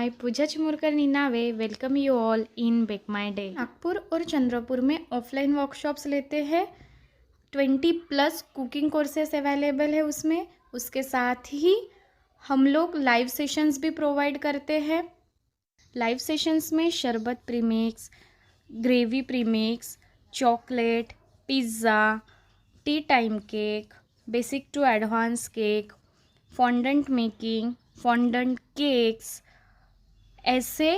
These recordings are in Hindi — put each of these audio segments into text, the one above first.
I, Pooja Chimurkar Ninave, welcome you all in Bake My Day. Nagpur और चंद्रपुर में ऑफलाइन वर्कशॉप्स लेते हैं। 20+ कुकिंग कोर्सेस अवेलेबल है उसमें। उसके साथ ही हम लोग लाइव सेशंस भी प्रोवाइड करते हैं। लाइव सेशंस में शरबत premix, gravy premix, chocolate, pizza, tea time cake, basic to advance cake, fondant making, fondant cakes, ऐसे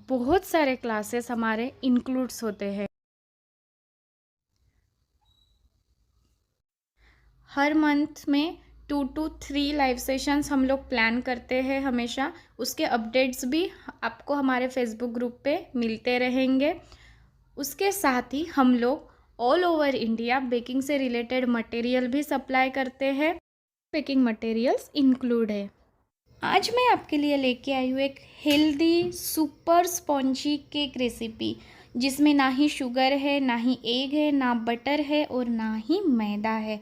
बहुत सारे क्लासेस हमारे इंक्लूड्स होते हैं। हर मंथ में 2 to 3 लाइव सेशंस हम लोग प्लान करते हैं हमेशा। उसके अपडेट्स भी आपको हमारे फेसबुक ग्रुप पे मिलते रहेंगे। उसके साथ ही हम लोग ऑल ओवर इंडिया बेकिंग से रिलेटेड मटेरियल भी सप्लाई करते हैं। बेकिंग मटेरियल्स इंक्लूड है। आज मैं आपके लिए लेके आई हूँ एक healthy super spongy cake recipe, जिसमें ना ही शुगर है, ना ही एग है, ना बटर है और ना ही मैदा है।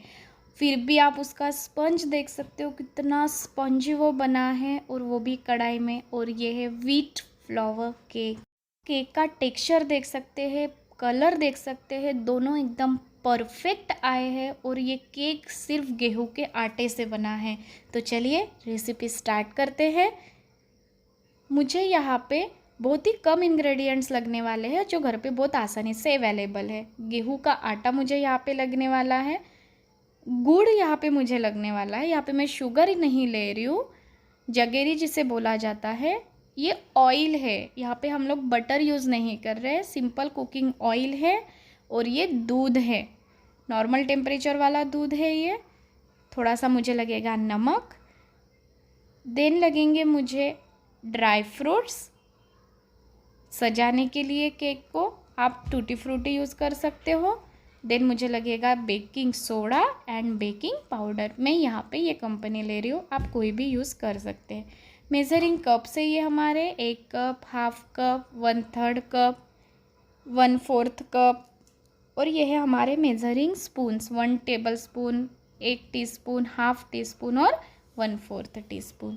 फिर भी आप उसका स्पंज देख सकते हो, कितना स्पंजी वो बना है, और वो भी कढ़ाई में। और ये है व्हीट फ्लावर केक। केक का टेक्सचर देख सकते हैं, कलर देख सकते हैं, दोनों एकदम परफेक्ट आए हैं। और ये केक सिर्फ गेहूं के आटे से बना है। तो चलिए रेसिपी स्टार्ट करते हैं। मुझे यहाँ पे बहुत ही कम इंग्रेडिएंट्स लगने वाले हैं, जो घर पे बहुत आसानी से अवेलेबल है। गेहूं का आटा मुझे यहाँ पे लगने वाला है, गुड़ यहाँ पे मुझे लगने वाला है। यहाँ पे मैं शुगर ही नहीं ले रही हूँ, जगेरी जिसे बोला जाता है। ये ऑयल है, यहाँ पे हम लोग बटर यूज़ नहीं कर रहे हैं, सिंपल कुकिंग ऑयल है। और ये दूध है, नॉर्मल टेम्परेचर वाला दूध है ये। थोड़ा सा मुझे लगेगा नमक, देन लगेंगे मुझे ड्राई फ्रूट्स सजाने के लिए। केक को आप टूटी फ्रूटी यूज़ कर सकते हो। देन मुझे लगेगा baking soda and baking powder. मैं यहाँ पे ये कंपनी ले रही हूँ, आप कोई भी यूज़ कर सकते हैं। मेज़रिंग कप से ये हमारे 1 cup, half cup, 1/3 cup, 1/4 cup. और ये है हमारे measuring spoons, 1 table spoon, 1 teaspoon, half tea spoon और 1/4 टीस्पून।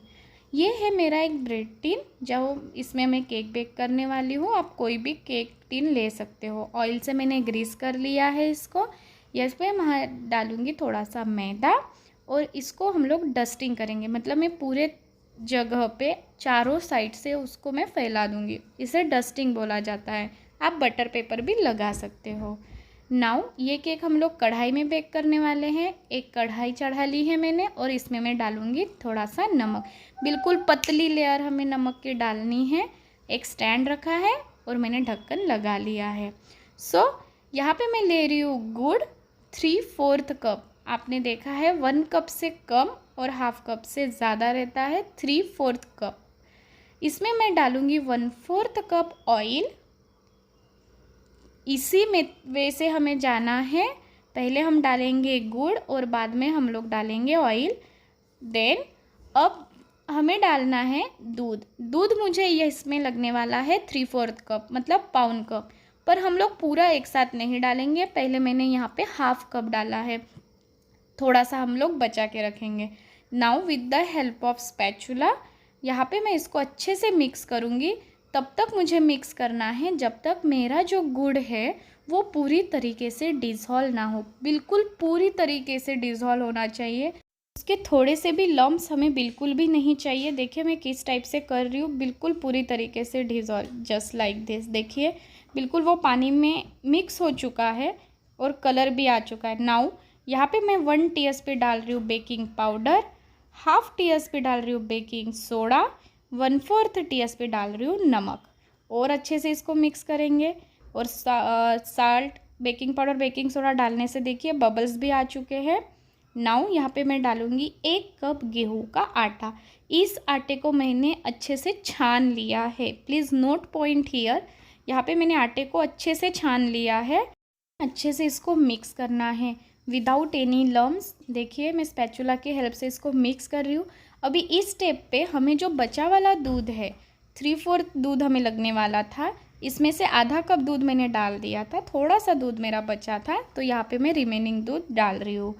ये है मेरा एक ब्रेड टिन, जो इसमें मैं केक बेक करने वाली हूँ। आप कोई भी केक टिन ले सकते हो। ऑयल से मैंने ग्रीस कर लिया है इसको। इस पर मैं डालूँगी थोड़ा सा मैदा, और इसको हम लोग डस्टिंग करेंगे। मतलब मैं पूरे जगह पे चारों साइड से उसको मैं फैला दूँगी। इसे डस्टिंग बोला जाता है। आप बटर पेपर भी लगा सकते हो। नाउ ये केक हम लोग कढ़ाई में बेक करने वाले हैं। एक कढ़ाई चढ़ा ली है मैंने, और इसमें मैं डालूँगी थोड़ा सा नमक। बिल्कुल पतली लेयर हमें नमक की डालनी है। एक स्टैंड रखा है और मैंने ढक्कन लगा लिया है। यहाँ पे मैं ले रही हूँ गुड़ 3/4 कप। आपने देखा है 1 कप से कम और हाफ कप से ज़्यादा रहता है 3/4 कप। इसमें मैं डालूँगी 1/4 कप ऑयल। इसी में वे से हमें जाना है। पहले हम डालेंगे गुड़ और बाद में हम लोग डालेंगे ऑयल। देन अब हमें डालना है दूध। दूध मुझे ये इसमें लगने वाला है 3/4 कप, मतलब पाउन कप। पर हम लोग पूरा एक साथ नहीं डालेंगे, पहले मैंने यहाँ पे हाफ कप डाला है, थोड़ा सा हम लोग बचा के रखेंगे। Now with the help of spatula यहाँ पे मैं इसको अच्छे से मिक्स करूँगी। तब तक मुझे मिक्स करना है जब तक मेरा जो गुड़ है वो पूरी तरीके से डिज़ोल्व ना हो। बिल्कुल पूरी तरीके से डिज़ोल्व होना चाहिए। उसके थोड़े से भी लम्प्स हमें बिल्कुल भी नहीं चाहिए। देखिए मैं किस टाइप से कर रही हूँ, बिल्कुल पूरी तरीके से डिज़ोल्व, जस्ट लाइक दिस। देखिए बिल्कुल वो पानी में मिक्स हो चुका है और कलर भी आ चुका है। नाउ यहाँ पे मैं 1 टीस्पून डाल रही हूँ बेकिंग पाउडर, हाफ टीस्पून डाल रही हूँ बेकिंग सोडा, 1/4 टीस्पून डाल रही हूँ नमक। और अच्छे से इसको मिक्स करेंगे। और salt, baking powder, baking soda डालने से देखिए बबल्स भी आ चुके हैं। नाउ यहाँ पे मैं डालूँगी 1 कप गेहूं का आटा। इस आटे को मैंने अच्छे से छान लिया है। प्लीज़ नोट पॉइंट हियर, यहाँ पे मैंने आटे को अच्छे से छान लिया है। अच्छे से इसको मिक्स करना है विदाउट एनी लम्स। देखिए मैं स्पैचुला की हेल्प से इसको मिक्स कर रही हूँ। अभी इस स्टेप पे हमें जो बचा वाला दूध है, 3/4 दूध हमें लगने वाला था, इसमें से आधा कप दूध मैंने डाल दिया था। थोड़ा सा दूध मेरा बचा था, तो यहाँ पे मैं रिमेनिंग दूध डाल रही हूँ।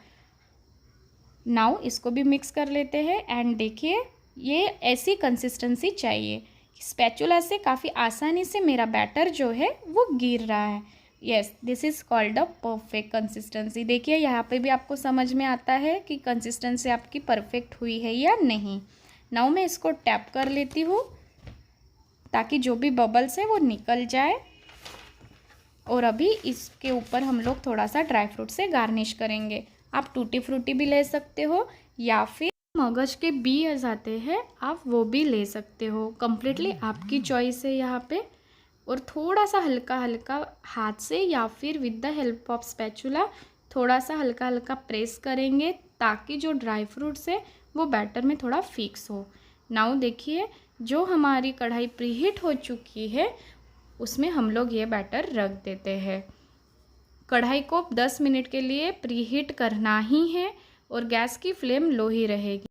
नाउ इसको भी मिक्स कर लेते हैं। एंड देखिए ये ऐसी कंसिस्टेंसी चाहिए स्पैचुला से काफ़ी आसानी से मेरा बैटर जो है वो गिर रहा है। Yes, this is called a perfect consistency. देखिए यहाँ पे भी आपको समझ में आता है कि कंसिस्टेंसी आपकी परफेक्ट हुई है या नहीं। नाउ मैं इसको टैप कर लेती हूँ ताकि जो भी बबल्स है वो निकल जाए। और अभी इसके ऊपर हम लोग थोड़ा सा ड्राई फ्रूट से गार्निश करेंगे। आप टूटी फ्रूटी भी ले सकते हो या फिर मगज के बीज आते हैं आप वो भी ले सकते हो। कम्प्लीटली आपकी चॉइस है यहाँ पे। और थोड़ा सा हल्का हल्का हाथ से या फिर with the help of spatula थोड़ा सा हल्का हल्का प्रेस करेंगे ताकि जो ड्राई फ्रूट्स है वो बैटर में थोड़ा फिक्स हो। नाउ देखिए जो हमारी कढ़ाई प्रीहीट हो चुकी है उसमें हम लोग ये बैटर रख देते हैं। कढ़ाई को 10 मिनट के लिए प्रीहीट करना ही है और गैस की फ्लेम लो ही रहेगी।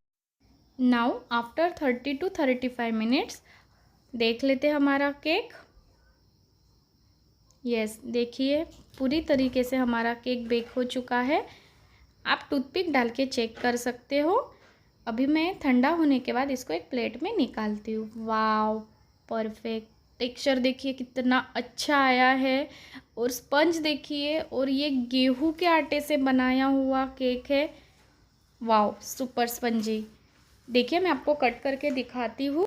नाउ आफ्टर 30 to 35 मिनट्स देख लेते हैं हमारा केक। यस, देखिए पूरी तरीके से हमारा केक बेक हो चुका है। आप टूथपिक डाल के चेक कर सकते हो। अभी मैं ठंडा होने के बाद इसको एक प्लेट में निकालती हूँ। वाव, परफेक्ट टेक्सचर देखिए कितना अच्छा आया है। और स्पंज देखिए, और ये गेहूं के आटे से बनाया हुआ केक है। वाव, सुपर स्पंजी। देखिए मैं आपको कट करके दिखाती हूँ।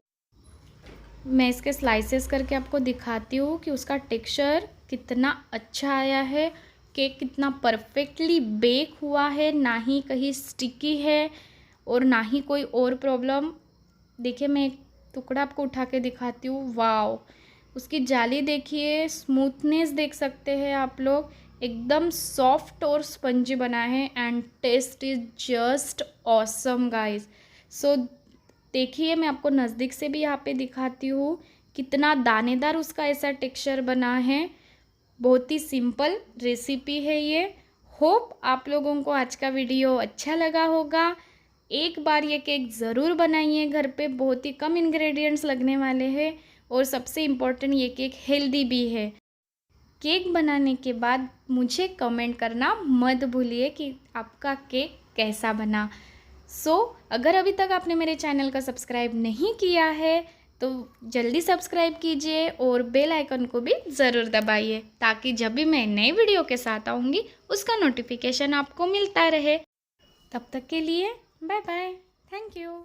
मैं इसके स्लाइसेस करके आपको दिखाती हूँ कि उसका टेक्सचर कितना अच्छा आया है। केक कितना परफेक्टली बेक हुआ है, ना ही कहीं स्टिकी है और ना ही कोई और प्रॉब्लम। देखिए मैं एक टुकड़ा आपको उठा के दिखाती हूँ। वाव, उसकी जाली देखिए, स्मूथनेस देख सकते हैं आप लोग। एकदम सॉफ्ट और स्पंजी बना है and taste is just awesome guys. So देखिए मैं आपको नज़दीक से भी यहाँ पे दिखाती हूँ कितना दानेदार उसका ऐसा टेक्सचर बना है। बहुत ही सिंपल रेसिपी है ये। होप आप लोगों को आज का वीडियो अच्छा लगा होगा। एक बार ये केक ज़रूर बनाइए घर पे, बहुत ही कम इंग्रेडिएंट्स लगने वाले हैं और सबसे इम्पोर्टेंट ये केक हेल्दी भी है। केक बनाने के बाद मुझे कमेंट करना मत भूलिए कि आपका केक कैसा बना। अगर अभी तक आपने मेरे चैनल का सब्सक्राइब नहीं किया है तो जल्दी सब्सक्राइब कीजिए और बेल आइकन को भी ज़रूर दबाइए ताकि जब भी मैं नए वीडियो के साथ आऊँगी उसका नोटिफिकेशन आपको मिलता रहे। तब तक के लिए बाय बाय, थैंक यू।